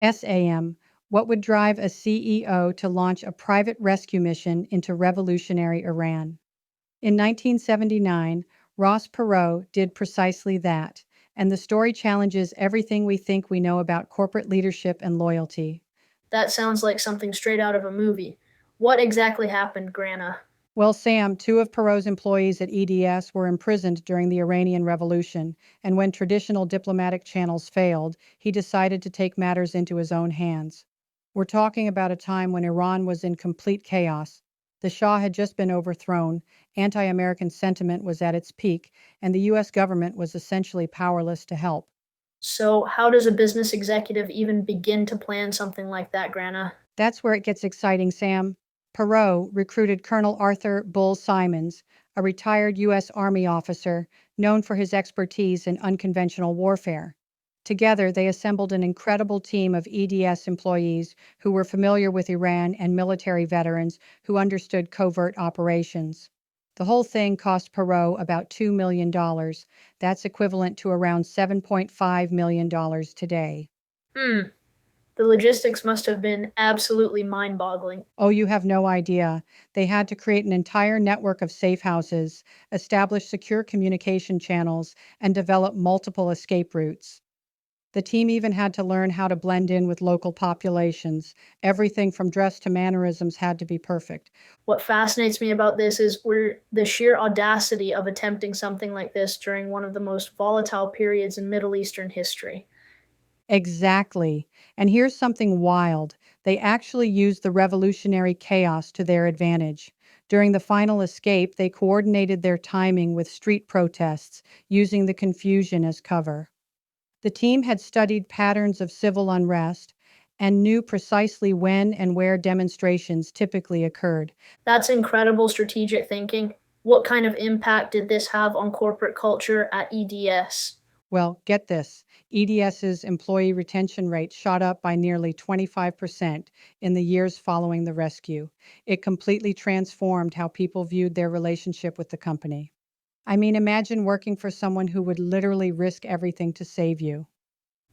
SAM, what would drive a CEO to launch a private rescue mission into revolutionary Iran? In 1979, Ross Perot did precisely that, and the story challenges everything we think we know about corporate leadership and loyalty. That sounds like something straight out of a movie. What exactly happened, Granna? Well, Sam, two of Perot's employees at EDS were imprisoned during the Iranian Revolution, and when traditional diplomatic channels failed, he decided to take matters into his own hands. We're talking about a time when Iran was in complete chaos. The Shah had just been overthrown, anti American sentiment was at its peak, and the U.S. government was essentially powerless to help. So, how does a business executive even begin to plan something like that, Granna? That's where it gets exciting, Sam. Perot recruited Colonel Arthur Bull Simons, a retired U.S. Army officer known for his expertise in unconventional warfare. Together, they assembled an incredible team of EDS employees who were familiar with Iran and military veterans who understood covert operations. The whole thing cost Perot about $2 million. That's equivalent to around $7.5 million today. Hmm, the logistics must have been absolutely mind boggling. Oh, you have no idea. They had to create an entire network of safe houses, establish secure communication channels, and develop multiple escape routes. The team even had to learn how to blend in with local populations. Everything from dress to mannerisms had to be perfect. What fascinates me about this is the sheer audacity of attempting something like this during one of the most volatile periods in Middle Eastern history. Exactly. And here's something wild. They actually used the revolutionary chaos to their advantage. During the final escape, they coordinated their timing with street protests, using the confusion as cover. The team had studied patterns of civil unrest and knew precisely when and where demonstrations typically occurred. That's incredible strategic thinking. What kind of impact did this have on corporate culture at EDS? Well, get this, EDS's employee retention rate shot up by nearly 25% in the years following the rescue. It completely transformed how people viewed their relationship with the company. I mean, imagine working for someone who would literally risk everything to save you.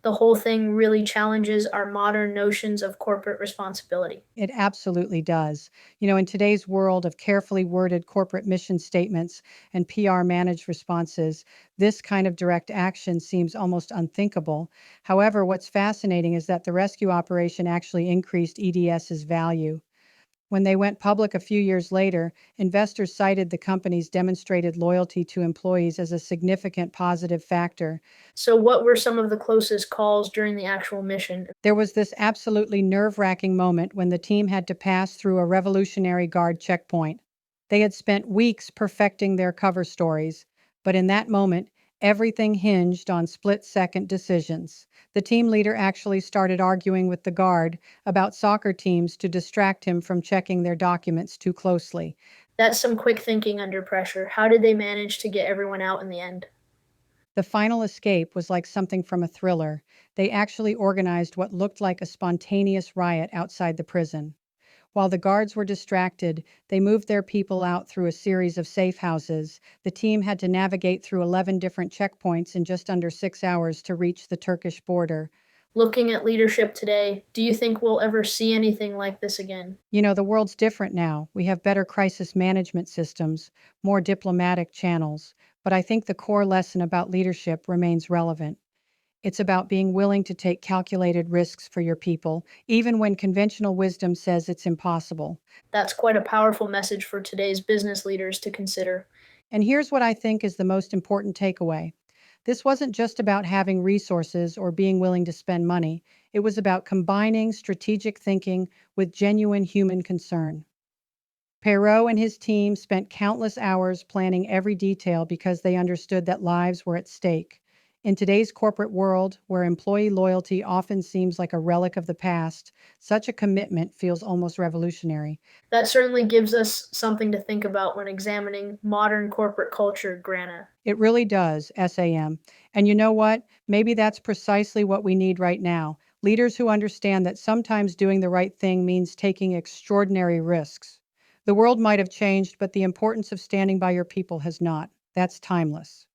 The whole thing really challenges our modern notions of corporate responsibility. It absolutely does. In today's world of carefully worded corporate mission statements and PR managed responses, this kind of direct action seems almost unthinkable. However, what's fascinating is that the rescue operation actually increased EDS's value. When they went public a few years later, investors cited the company's demonstrated loyalty to employees as a significant positive factor. So, what were some of the closest calls during the actual mission? There was this absolutely nerve-wracking moment when the team had to pass through a Revolutionary Guard checkpoint. They had spent weeks perfecting their cover stories, but in that moment, everything hinged on split-second decisions. The team leader actually started arguing with the guard about soccer teams to distract him from checking their documents too closely. That's some quick thinking under pressure. How did they manage to get everyone out in the end? The final escape was like something from a thriller. They actually organized what looked like a spontaneous riot outside the prison. While the guards were distracted, they moved their people out through a series of safe houses. The team had to navigate through 11 different checkpoints in just under 6 hours to reach the Turkish border. Looking at leadership today, do you think we'll ever see anything like this again? The world's different now. We have better crisis management systems, more diplomatic channels, but I think the core lesson about leadership remains relevant. It's about being willing to take calculated risks for your people, even when conventional wisdom says it's impossible. That's quite a powerful message for today's business leaders to consider. And here's what I think is the most important takeaway. This wasn't just about having resources or being willing to spend money. It was about combining strategic thinking with genuine human concern. Perot and his team spent countless hours planning every detail because they understood that lives were at stake. In today's corporate world, where employee loyalty often seems like a relic of the past, such a commitment feels almost revolutionary. That certainly gives us something to think about when examining modern corporate culture, Granna. It really does, SAM. And you know what? Maybe that's precisely what we need right now. Leaders who understand that sometimes doing the right thing means taking extraordinary risks. The world might have changed, but the importance of standing by your people has not. That's timeless.